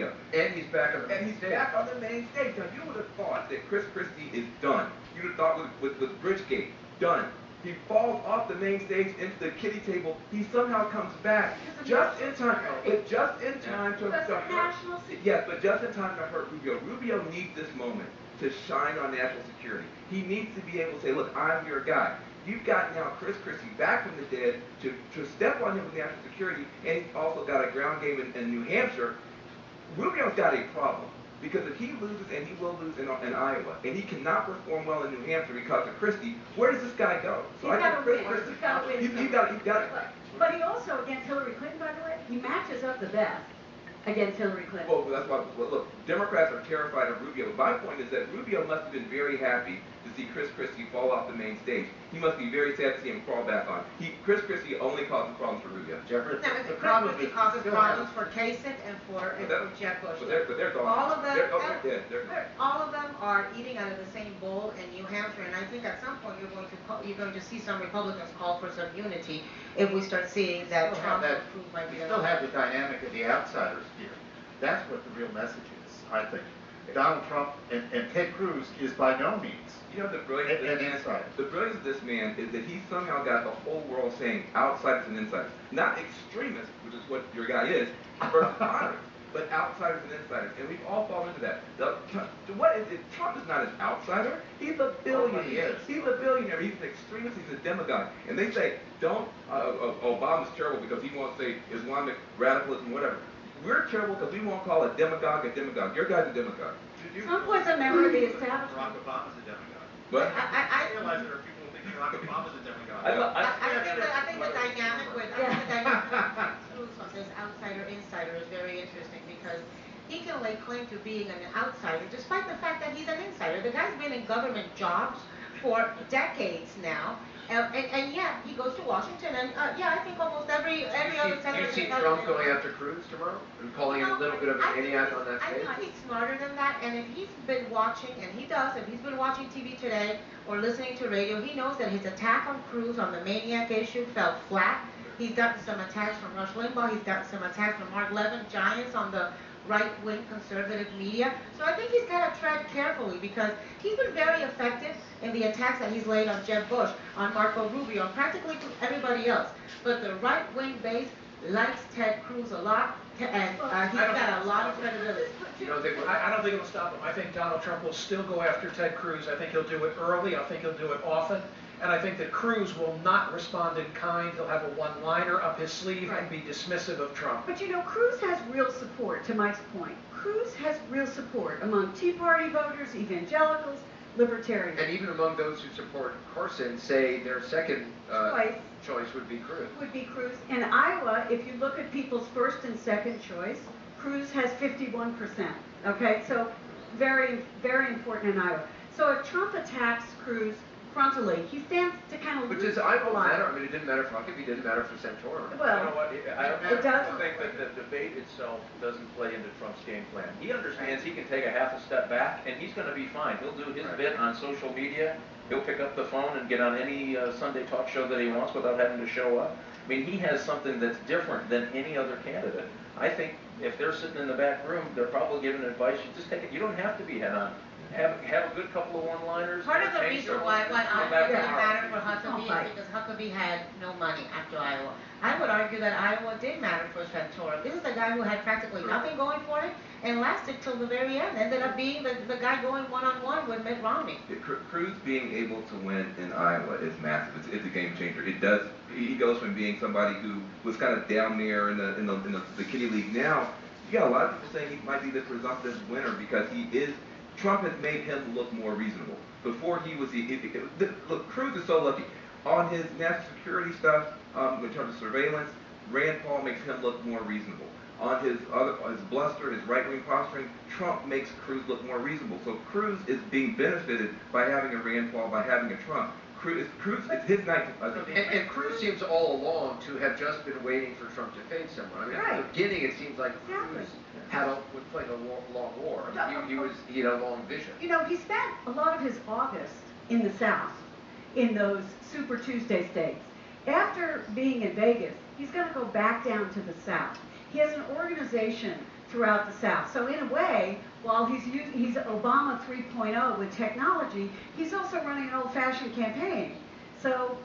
Rubio. And he's back on the main stage. Back on the main stage. Now, you would have thought that Chris Christie is done. You would have thought with Bridgegate, done. He falls off the main stage into the kiddie table. He somehow comes back just in time, but just in time to hurt. Yes, but just in time to hurt Rubio. Rubio needs this moment to shine on national security. He needs to be able to say, look, I'm your guy. You've got now Chris Christie back from the dead to step on him with national security, and he's also got a ground game in New Hampshire. Rubio's got a problem. Because if he loses, and he will lose in Iowa, and he cannot perform well in New Hampshire because of Christie, where does this guy go? So he's got to win. He's got to. But he also, against Hillary Clinton, by the way, he matches up the best against Hillary Clinton. Well, that's why. Well, look, Democrats are terrified of Rubio. But my point is that Rubio must have been very happy to see Chris Christie fall off the main stage. He must be very sad to see him crawl back on. Chris Christie only causes problems for Rubio. No, the problem is causes problems for Kasich and for Jeb Bush. But they're gone. All of them, they're gone. all of them are eating out of the same bowl in New Hampshire, and I think at some point you're going to see some Republicans call for some unity if we start seeing that Trump approved by the You still have the dynamic of the outsiders here. That's what the real message is, I think. Donald Trump and Ted Cruz is by no means. You know, the brilliance of this man is that he somehow got the whole world saying outsiders and insiders. Not extremists, which is what your guy is, versus moderates, but outsiders and insiders. And we've all fallen into that. Trump is not an outsider. He's a billionaire. He's a billionaire. He's an extremist. He's a demagogue. And they say, Obama's terrible because he won't say Islamic radicalism, whatever. We're terrible because we won't call a demagogue a demagogue. Your guy's a demagogue. Trump was a member of the establishment. Barack Obama's a demagogue. What? I realize there are people thinking Barack Obama's a demagogue. I think the dynamic with Cruz on this outsider-insider is very interesting because he can lay claim to being an outsider despite the fact that he's an insider. The guy's been in government jobs for decades now. And yeah, he goes to Washington, and I think almost every other senator. Do you see Trump going after Cruz tomorrow and calling him a little bit of a maniac on that stage? I think he's smarter than that, and if he's been watching, and he does, if he's been watching TV today or listening to radio, he knows that his attack on Cruz on the maniac issue fell flat. He's gotten some attacks from Rush Limbaugh. He's gotten some attacks from Mark Levin, giants on the right-wing conservative media. So I think he's got to tread carefully because he's been very effective in the attacks that he's laid on Jeb Bush, on Marco Rubio, and practically everybody else. But the right-wing base likes Ted Cruz a lot, and he's got a lot of credibility. I don't think it'll stop him. I think Donald Trump will still go after Ted Cruz. I think he'll do it early. I think he'll do it often. And I think that Cruz will not respond in kind. He'll have a one-liner up his sleeve and be dismissive of Trump. But you know, Cruz has real support, to Mike's point. Cruz has real support among Tea Party voters, evangelicals, libertarians. And even among those who support Carson, say their second choice would be Cruz. In Iowa, if you look at people's first and second choice, Cruz has 51%. Okay, so very, very important in Iowa. So if Trump attacks Cruz frontally, he stands to kind of lose. Which is, I don't matter. I mean, it didn't matter for Huckabee, it didn't matter for Santorum. Well, you know what? it does. I think that the debate itself doesn't play into Trump's game plan. He understands he can take a half a step back, and he's going to be fine. He'll do his bit on social media. He'll pick up the phone and get on any Sunday talk show that he wants without having to show up. I mean, he has something that's different than any other candidate. I think if they're sitting in the back room, they're probably giving advice. You just take it. You don't have to be head on. Have a good couple of one-liners. Part of the reason why Iowa didn't matter for Huckabee is because Huckabee had no money after Iowa. I would argue that Iowa did matter for Santorum. This is a guy who had practically nothing going for it and lasted till the very end. Ended up being the guy going one-on-one with Mitt Romney. Cruz being able to win in Iowa is massive. It's a game changer. It does. He goes from being somebody who was kind of down there in the kiddie league. Now you got a lot of people saying he might be the presumptive winner because he is. Trump has made him look more reasonable. Before he was look, Cruz is so lucky. On his national security stuff, in terms of surveillance, Rand Paul makes him look more reasonable. On his bluster, his right-wing posturing, Trump makes Cruz look more reasonable. So Cruz is being benefited by having a Rand Paul, by having a Trump. Cruz, it's his night. And Cruz seems all along to have just been waiting for Trump to fade someone. I mean, at the beginning, it seems like Cruz was playing a long war. He had a long vision. You know, he spent a lot of his August in the South, in those Super Tuesday states. After being in Vegas, he's going to go back down to the South. He has an organization throughout the South. So in a way, while he's Obama 3.0 with technology, he's also running an old-fashioned campaign. So